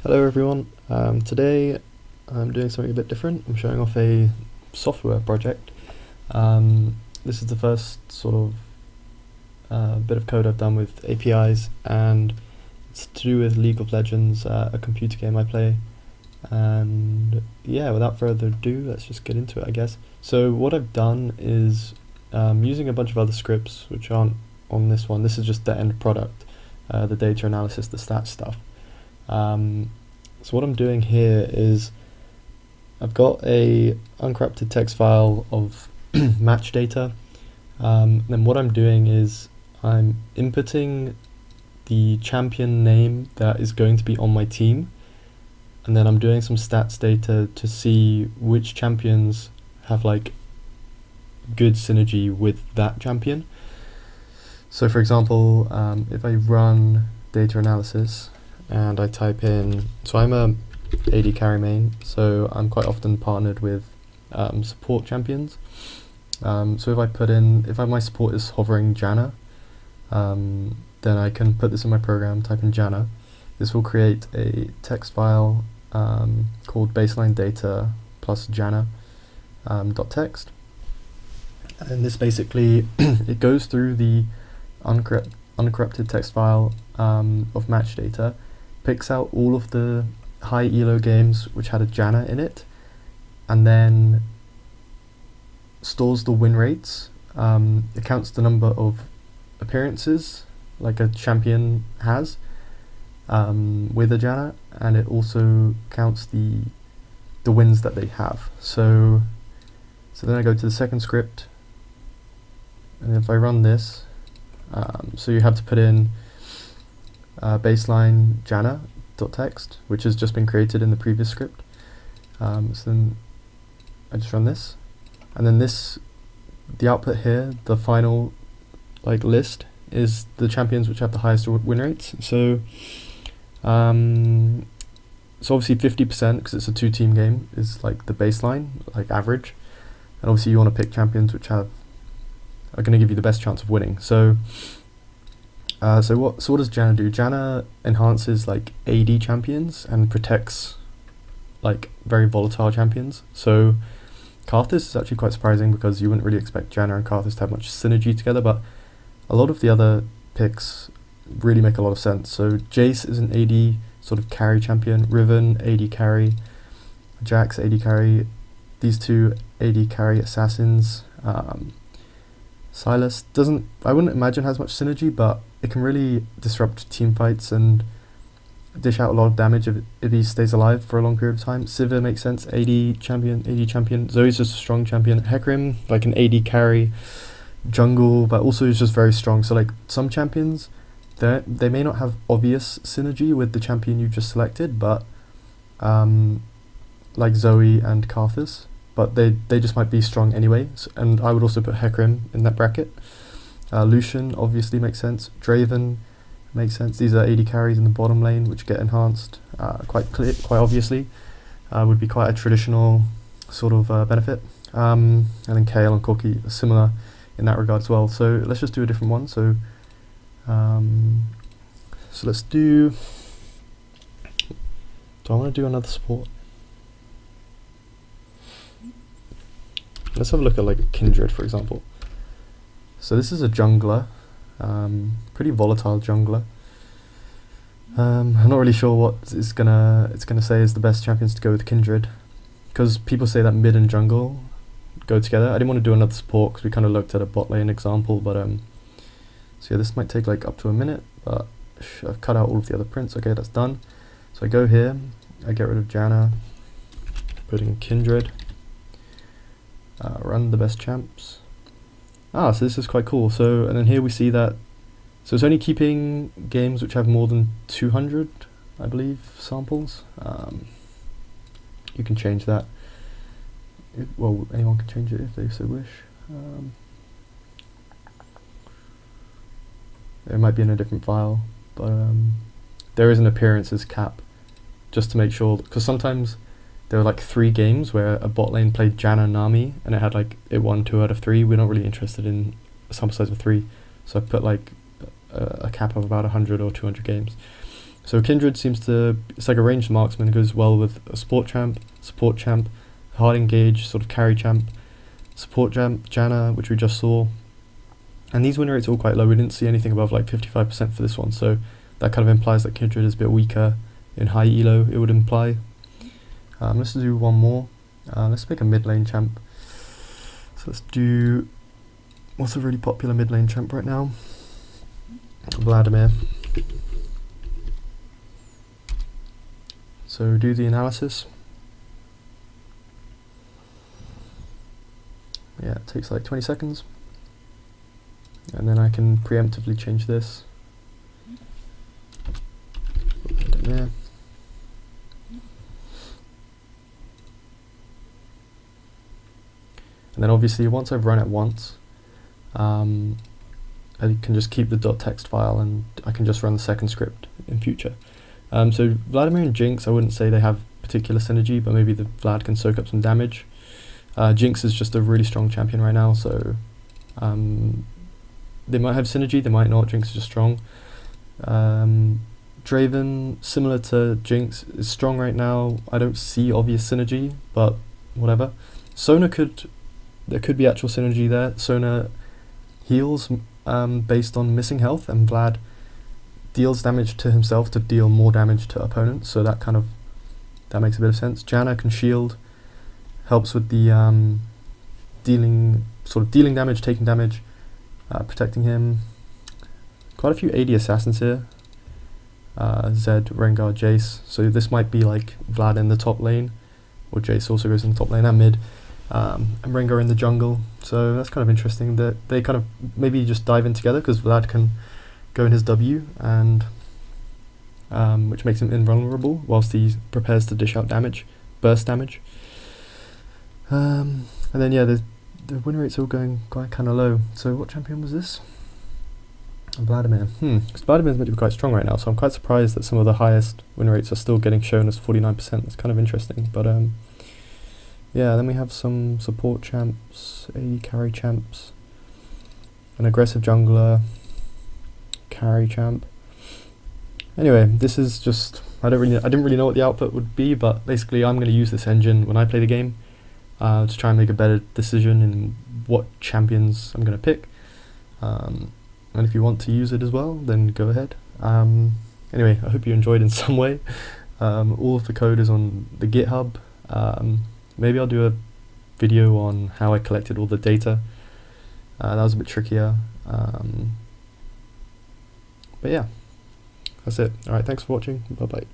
Hello everyone. Today I'm doing something a bit different. I'm showing off a software project. This is the first sort of bit of code I've done with APIs, and it's to do with League of Legends, a computer game I play. And yeah, without further ado, let's just get into it, I guess. So what I've done is using a bunch of other scripts which aren't on this one. This is just the end product, the data analysis, the stats stuff. So what I'm doing here is I've got a uncorrupted text file of match data. Then what I'm doing is I'm inputting the champion name that is going to be on my team, and then I'm doing some stats data to see which champions have like good synergy with that champion. So for example, if I run data analysis and I type in, so I'm a AD carry main, so I'm quite often partnered with support champions. So if I put in, if my support is hovering Janna, then I can put this in my program, type in Janna. This will create a text file called baseline data plus Janna .text, and this basically it goes through the uncorrupted text file of match data, picks out all of the high elo games which had a Janna in it, and then stores the win rates. It counts the number of appearances like a champion has with a Janna, and it also counts the wins that they have. So then I go to the second script, and if I run this, so you have to put in baseline Janna.text, which has just been created in the previous script. So then I just run this, and then the output here, the final list, is the champions which have the highest win rates. So obviously 50%, because it's a 2-team game, is like the baseline, like average, and obviously you want to pick champions which are going to give you the best chance of winning. So what does Janna do? Janna enhances like AD champions and protects like very volatile champions. So Karthus is actually quite surprising, because you wouldn't really expect Janna and Karthus to have much synergy together, but a lot of the other picks really make a lot of sense. So Jace is an AD sort of carry champion, Riven AD carry, Jax AD carry, these two AD carry assassins. Silas I wouldn't imagine has much synergy, but it can really disrupt team fights and dish out a lot of damage if he stays alive for a long period of time. Sivir makes sense, AD champion. Zoe's just a strong champion. Hecarim, like an AD carry, jungle, but also is just very strong. So like some champions, they may not have obvious synergy with the champion you just selected, but like Zoe and Karthus, but they just might be strong anyway. And I would also put Hecarim in that bracket. Lucian obviously makes sense. Draven makes sense. These are AD carries in the bottom lane which get enhanced quite obviously. Would be quite a traditional sort of benefit. And then Kale and Corki are similar in that regard as well. So let's just do a different one. So let's do I want to do another support? Let's have a look at like Kindred, for example. So this is a jungler, pretty volatile jungler. I'm not really sure what it's gonna say is the best champions to go with Kindred, because people say that mid and jungle go together. I didn't want to do another support because we kind of looked at a bot lane example, but so yeah, this might take like up to a minute, but I've cut out all of the other prints. Okay, that's done. So I go here, I get rid of Janna, put in Kindred, run the best champs. So this is quite cool. So, and then here we see that, so it's only keeping games which have more than 200, I believe, samples. You can change that. Well, anyone can change it if they so wish. It might be in a different file, but there is an appearances cap, just to make sure, because sometimes there were like 3 games where a bot lane played Janna Nami and it had like, it won 2 out of 3. We're not really interested in a sample size of 3, so I put like a cap of about 100 or 200 games. So Kindred seems to, it's like a ranged marksman, goes well with a support champ, hard engage, sort of carry champ, support champ, Janna, which we just saw. And these win rates are all quite low. We didn't see anything above like 55% for this one, so that kind of implies that Kindred is a bit weaker in high elo, it would imply. Let's do one more. Let's pick a mid lane champ. So let's do, what's a really popular mid lane champ right now? Vladimir. So do the analysis. Yeah, it takes like 20 seconds. And then I can preemptively change this. Vladimir. And then obviously once I've run it once, I can just keep the .text file and I can just run the second script in future. So Vladimir and Jinx, I wouldn't say they have particular synergy, but maybe the Vlad can soak up some damage. Jinx is just a really strong champion right now, so they might have synergy, they might not. Jinx is just strong. Draven, similar to Jinx, is strong right now. I don't see obvious synergy, but whatever. Sona there could be actual synergy there. Sona heals based on missing health, and Vlad deals damage to himself to deal more damage to opponents, so that makes a bit of sense. Janna can shield, helps with the dealing damage, taking damage, protecting him. Quite a few AD assassins here. Zed, Rengar, Jace, so this might be like Vlad in the top lane, or Jace also goes in the top lane and mid, and Rengar in the jungle, so that's kind of interesting that they kind of maybe just dive in together, because Vlad can go in his W, and which makes him invulnerable whilst he prepares to dish out damage, burst damage. And then yeah, the win rate's all going quite kind of low. So what champion was this? Vladimir. Because Vladimir's meant to be quite strong right now, so I'm quite surprised that some of the highest win rates are still getting shown as 49%. That's kind of interesting, but yeah, then we have some support champs, AD carry champs, an aggressive jungler, carry champ. Anyway, this is just, I didn't really know what the output would be, but basically I'm going to use this engine when I play the game to try and make a better decision in what champions I'm going to pick. And if you want to use it as well, then go ahead. Anyway, I hope you enjoyed in some way. All of the code is on the GitHub. Maybe I'll do a video on how I collected all the data. That was a bit trickier. But yeah, that's it. Alright, thanks for watching. Bye bye.